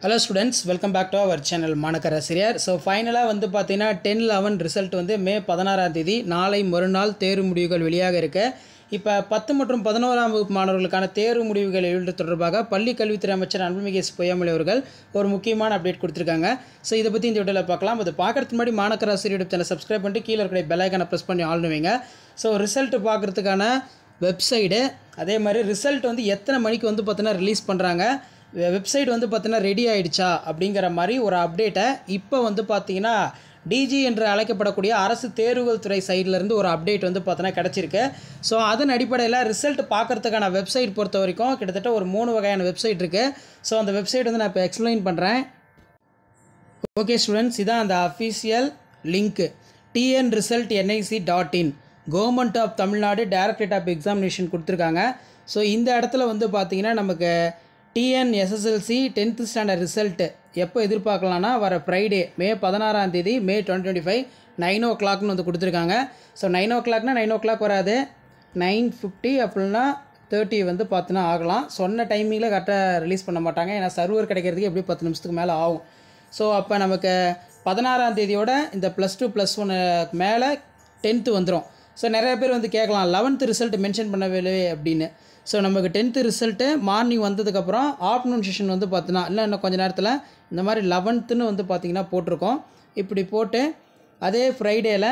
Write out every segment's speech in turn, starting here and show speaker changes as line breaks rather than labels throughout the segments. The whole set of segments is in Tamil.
Hello students, welcome back to our channel மாணக்கர் ஆசிரியர். So finally வந்து பாத்தீங்கன்னா 10-11 ரிசல்ட் வந்து மே 16ஆம் தேதி நாளை மறுநாள் தேர்வு முடிவுகள் வெளியாக இருக்கு. இப்போ 10 மற்றும் 11ஆம் வகுப்பு மாணவர்களுக்கான தேர்வு முடிவுகள் எழுதுவது தொடர்பாக பள்ளி கல்வித்துறை அமைச்சர் அன்புமிகு எஸ் பொய்யாமொழி அவர்கள் ஒரு முக்கியமான அப்டேட் கொடுத்திருக்காங்க. ஸோ இதை பற்றி இந்த வீடியோவில் பார்க்கலாம். அது பார்க்கறதுக்கு முன்னாடி மாணக்கர் ஆசிரியர் யூடியூப் சேனலை சப்ஸ்கிரைப் பண்ணிட்டு கீழே இருக்கிற பெல் ஐகானை ப்ரெஸ் பண்ணி ஆல் பண்ணுவீங்க. ஸோ ரிசல்ட் பார்க்குறதுக்கான வெப்சைடு, அதே மாதிரி ரிசல்ட் வந்து எத்தனை மணிக்கு வந்து பார்த்தீங்கன்னா ரிலீஸ் பண்ணுறாங்க, வெப்சைட் வந்து பார்த்தீங்கன்னா ரெடி ஆகிடுச்சா அப்படிங்கிற மாதிரி ஒரு அப்டேட்டை இப்போ வந்து பார்த்தீங்கன்னா டிஜி என்று அழைக்கப்படக்கூடிய அரசு தேர்வுகள் துறை சைட்லேருந்து ஒரு அப்டேட் வந்து பார்த்தீங்கன்னா கிடச்சிருக்கு. ஸோ அதன் அடிப்படையில் ரிசல்ட் பார்க்குறதுக்கான வெப்சைட் பொறுத்த வரைக்கும் கிட்டத்தட்ட ஒரு 3 வகையான வெப்சைட் இருக்குது. ஸோ அந்த வெப்சைட் வந்து நான் இப்போ எக்ஸ்பிளைன் பண்ணுறேன். ஓகே ஸ்டூடெண்ட்ஸ், இதான் அந்த official link tnresult.nic.in government of Tamil Nadu directorate of examination கொடுத்துருக்காங்க. ஸோ இந்த இடத்துல வந்து பார்த்திங்கன்னா நமக்கு டிஎன்எஸ்எஸ்எல்சி 10th ஸ்டாண்டர்ட் ரிசல்ட்டு எப்போ எதிர்பார்க்கலான்னா வர ஃப்ரைடே மே 16ஆம் தேதி மே 2025 9 o'clock வந்து கொடுத்துருக்காங்க. ஸோ 9 o'clockனா 9 o'clock வராது, 9:50 அப்படின்னா 30 வந்து பார்த்தீங்கன்னா ஆகலாம். சொன்ன டைமிங்கில் கரெக்டாக ரிலீஸ் பண்ண மாட்டாங்க, ஏன்னா சர்வர் கிடைக்கிறதுக்கு எப்படியும் 10 நிமிஷத்துக்கு மேலே ஆகும். ஸோ அப்போ நமக்கு 16ஆம் தேதியோட இந்த +2 +1 மேலே 10th வந்துடும். ஸோ நிறைய பேர் வந்து கேட்கலாம் 11th ரிசல்ட் மென்ஷன் பண்ணவே அப்படின்னு. ஸோ நமக்கு 10th ரிசல்ட்டு மார்னிங் வந்ததுக்கப்புறம் ஆஃப்டர்நூன் செஷன் வந்து பார்த்தீங்கன்னா இன்னும் கொஞ்சம் நேரத்தில் இந்த மாதிரி 11th வந்து பார்த்திங்கன்னா போட்டிருக்கோம். இப்படி போட்டு அதே ஃப்ரைடேயில்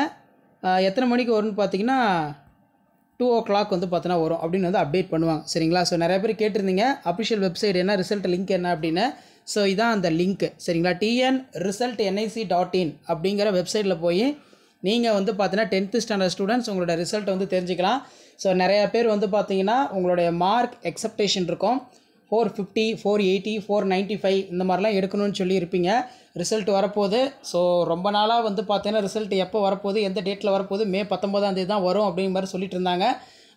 எத்தனை மணிக்கு வரும்னு பார்த்திங்கன்னா 2 o'clock வந்து பார்த்தீங்கன்னா வரும் அப்படின்னு வந்து அப்டேட் பண்ணுவாங்க. சரிங்களா? ஸோ நிறைய பேர் கேட்டிருந்தீங்க அஃபிஷியல் வெப்சைட் என்ன, ரிசல்ட் லிங்க் என்ன அப்படின்னு. ஸோ இதான் அந்த லிங்க்கு. சரிங்களா? tnresult.nic.in அப்படிங்கிற வெப்சைட்டில் போய் நீங்கள் வந்து பார்த்தீங்கன்னா 10th ஸ்டாண்டர்ட் ஸ்டூடெண்ட்ஸ் உங்களோட ரிசல்ட்டை வந்து தெரிஞ்சுக்கலாம். ஸோ நிறையா பேர் வந்து பார்த்தீங்கன்னா உங்களுடைய மார்க் எக்ஸப்டேஷன் இருக்கும், 450, 480, 495 இந்த மாதிரிலாம் எடுக்கணும்னு சொல்லி இருப்பீங்க. ரிசல்ட் வரப்போகுது. ஸோ ரொம்ப நாளாக வந்து பார்த்தீங்கன்னா ரிசல்ட் எப்போ வரப்போகுது, எந்த டேட்டில் வரப்போகுது, மே 19ஆம் தேதி தான் வரும் அப்படிங்கிற மாதிரி சொல்லிட்டு இருந்தாங்க.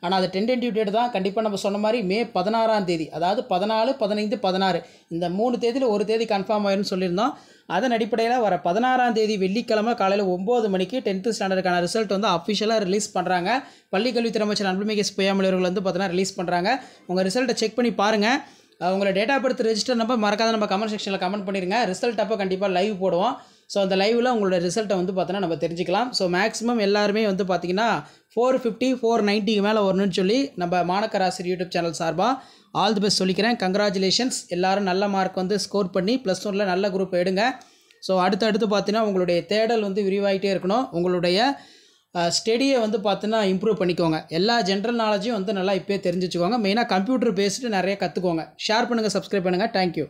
ஆனால் அது டென்டேட்டிவ் டேட் தான். கண்டிப்பாக நம்ம சொன்ன மாதிரி மே 16ஆம் தேதி, அதாவது 14, 15, 16 இந்த 3 தேதியில் ஒரு தேதி கன்ஃபார்ம் ஆயிரும்னு சொல்லியிருந்தோம். அதன் அடிப்படையில் வர 16ஆம் தேதி வெள்ளிக்கிழமை காலையில் 9 மணிக்கு 10th ஸ்டாண்டர்டுக்கான ரிசல்ட் வந்து அஃபிஷியலாக ரிலீஸ் பண்ணுறாங்க. பள்ளி கல்வித்துறை அமைச்சர் அன்புமிகு எஸ் பொய்யாமொழி அவர்கள் வந்து பார்த்தீங்கன்னா ரிலீஸ் பண்ணுறாங்க. உங்கள் ரிசல்ட்டை செக் பண்ணி பாருங்கள். உங்களை date of birth register number மறக்காத நம்ம கமெண்ட் செக்ஷனில் கமெண்ட் பண்ணிடுங்க. ரிசல்ட் அப்போ கண்டிப்பாக லைவ் போடுவோம். ஸோ அந்த லைவில் உங்களோட ரிசல்ட்டை வந்து பார்த்தீங்கன்னா நம்ம தெரிஞ்சுக்கலாம். ஸோ மேக்ஸிமம் எல்லாருமே வந்து பார்த்திங்கன்னா 450, 490 மேலே வரணும்னு சொல்லி நம்ம மாணக்கர் ஆசிரியர் யூடியூப் சேனல் சார்பாக ஆல் தி பெஸ்ட் சொல்லிக்கிறேன். கங்க்ராச்சுலேஷன்ஸ், எல்லோரும் நல்ல மார்க் வந்து ஸ்கோர் பண்ணி +1 நல்ல குரூப் எடுங்க. ஸோ அடுத்தடுத்து பார்த்தீங்கன்னா உங்களுடைய தேடல் வந்து விரிவாகிட்டே இருக்கணும். உங்களுடைய ஸ்டடியை வந்து பார்த்தீங்கன்னா இம்ப்ரூவ் பண்ணிக்கோங்க. எல்லா ஜென்ரல் நாலேஜையும் வந்து நல்லா இப்போயே தெரிஞ்சு வச்சுக்கோங்க. மெயினாக கம்ப்யூட்டர் பேஸ்டு நிறைய கற்றுக்கோங்க. ஷேர் பண்ணுங்கள், சப்ஸ்கிரைப் பண்ணுங்கள். தேங்க்யூ.